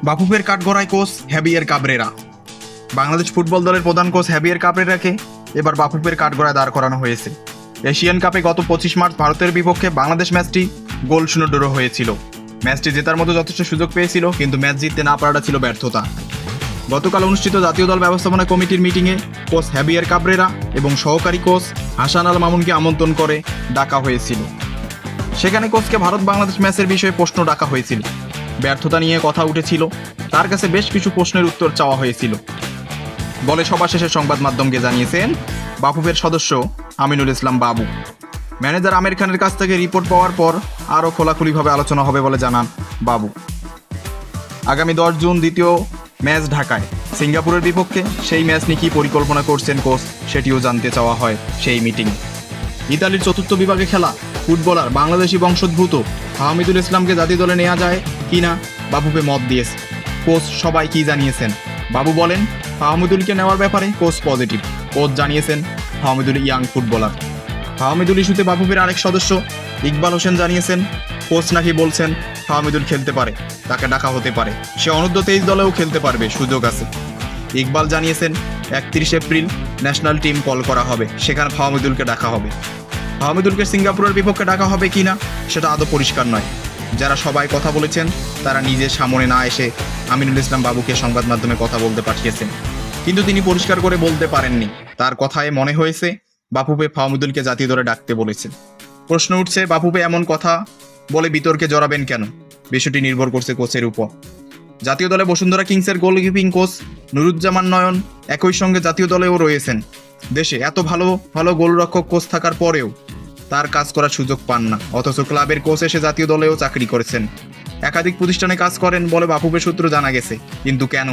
বাফুফের কাঠগড়ায় coach Javier Cabrera. Bangladesh football দলের প্রধান কোচ হ্যাভিয়ের কাবরেরাকে এবার বাফুফের কাঠগড়ায় দাঁড় করানো হয়েছে। এশিয়ান কাপে গত 25 মার্চ ভারতের বিপক্ষে বাংলাদেশ ম্যাচটি গোল শূন্য ড্র হয়েছিল। ম্যাচটি জেতার মতো যথেষ্ট সুযোগ পেয়েছিল, কিন্তু ম্যাচ জিততে না পারাটা ছিল ব্যর্থতা। গতকাল অনুষ্ঠিত জাতীয় দল ব্যবস্থাপনা কমিটির মিটিংয়ে কোচ হ্যাভিয়ের কাবরেরা এবং সহকারী কোচ হাসান আল মামুনকে আমন্ত্রণ করে ডাকা হয়েছিল। সেখানে কোচকে ভারত বাংলাদেশ ম্যাচের বিষয়ে প্রশ্ন ডাকা হয়েছিল। ব্যর্থতা নিয়ে কথা উঠেছিল, তার কাছে বেশ কিছু প্রশ্নের উত্তর চাওয়া হয়েছিল বলে সভা শেষে সংবাদ মাধ্যমকে জানিয়েছেন বাফুফের সদস্য আমিনুল ইসলাম বাবু। ম্যানেজার আমির খানের কাছ থেকে রিপোর্ট পাওয়ার পর আরও খোলাখুলিভাবে আলোচনা হবে বলে জানান বাবু। আগামী 10 জুন দ্বিতীয় ম্যাচ ঢাকায় সিঙ্গাপুরের বিপক্ষে, সেই ম্যাচ নিয়ে কী পরিকল্পনা করছেন কোচ সেটিও জানতে চাওয়া হয় সেই মিটিংয়ে। ইতালির চতুর্থ বিভাগে খেলা ফুটবলার বাংলাদেশি বংশোদ্ভূত ফাহমিদুল ইসলামকে জাতীয় দলে নেওয়া যায় কিনা বাবুকে মত দিয়েছে। কোচ সবাই কি জানিয়েছেন? বাবু বলেন, ফাহমিদুলকে নেওয়ার ব্যাপারে কোচ পজিটিভ। কোচ জানিয়েছেন ফাহমিদুল ইয়াং ফুটবলার। ফাহমিদুল ইস্যুতে বাফুফের আরেক সদস্য ইকবাল হোসেন জানিয়েছেন, কোচ নাকি বলছেন ফাহমিদুল খেলতে পারে, তাকে ডাকা হতে পারে, সে অনূর্ধ্ব 23 দলেও খেলতে পারবে, সুযোগ আছে। ইকবাল জানিয়েছেন 31 এপ্রিল ন্যাশনাল টিম কল করা হবে, সেখানে ফাহমিদুলকে ডাকা হবে। ফাহমিদুলকে সিঙ্গাপুরের বিপক্ষে ডাকা হবে কিনা সেটা আদৌ পরিষ্কার নয়। যারা সবাই কথা বলেছেন তারা নিজের সামনে না এসে আমিনুল ইসলাম বাবুকে সংবাদ মাধ্যমে কথা বলতে পাঠিয়েছেন, কিন্তু তিনি পরিষ্কার করে বলতে পারেননি। তার কথায় মনে হয়েছে বাফুফে ফাহমিদুলকে জাতীয় দলে ডাকতে বলেছেন। প্রশ্ন উঠছে, বাফুফে এমন কথা বলে বিতর্কে জড়াবেন কেন? বিষয়টি নির্ভর করছে কোচের উপর। জাতীয় দলে বসুন্ধরা কিংসের গোলকিপিং কোচ নুরুজ্জামান নয়ন একই সঙ্গে জাতীয় দলেও রয়েছেন। দেশে এত ভালো ভালো গোলরক্ষক কোচ থাকার পরেও তার কাজ করার সুযোগ পান না, অথচ ক্লাবের কোচ এসে জাতীয় দলেও চাকরি করেছেন। একাধিক প্রতিষ্ঠানে কাজ করেন বলে বাফুফের সূত্র জানা গেছে, কিন্তু কেন?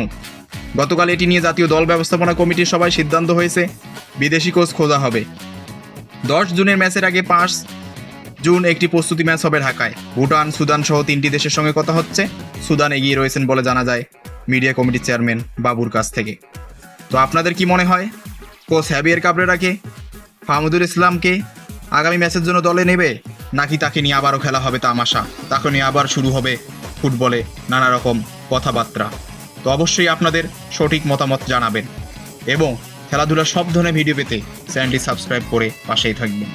গতকাল এটি নিয়ে জাতীয় দল ব্যবস্থাপনা কমিটির সভায় সিদ্ধান্ত হয়েছে বিদেশি কোচ খোঁজা হবে। 10 জুনের ম্যাচের আগে 5 জুন একটি প্রস্তুতি ম্যাচ হবে ঢাকায়। ভুটান, সুদান সহ 3টি দেশের সঙ্গে কথা হচ্ছে। সুদান এগিয়ে রয়েছেন বলে জানা যায় মিডিয়া কমিটির চেয়ারম্যান বাবুর কাছ থেকে। তো আপনাদের কি মনে হয়, কোচ হ্যাভিয়ের কাবরেরাকে ফাহমিদুল ইসলামকে আগামী ম্যাচের জন্য দলে নেবে, নাকি তাকে নিয়ে আবারও খেলা হবে তামাশা, তাকে নিয়ে আবার শুরু হবে ফুটবলে নানা রকম কথাবার্তা? তো অবশ্যই আপনাদের সঠিক মতামত জানাবেন এবং খেলাধুলার সব ধরনের ভিডিও পেতে চ্যানেলটি সাবস্ক্রাইব করে পাশেই থাকবেন।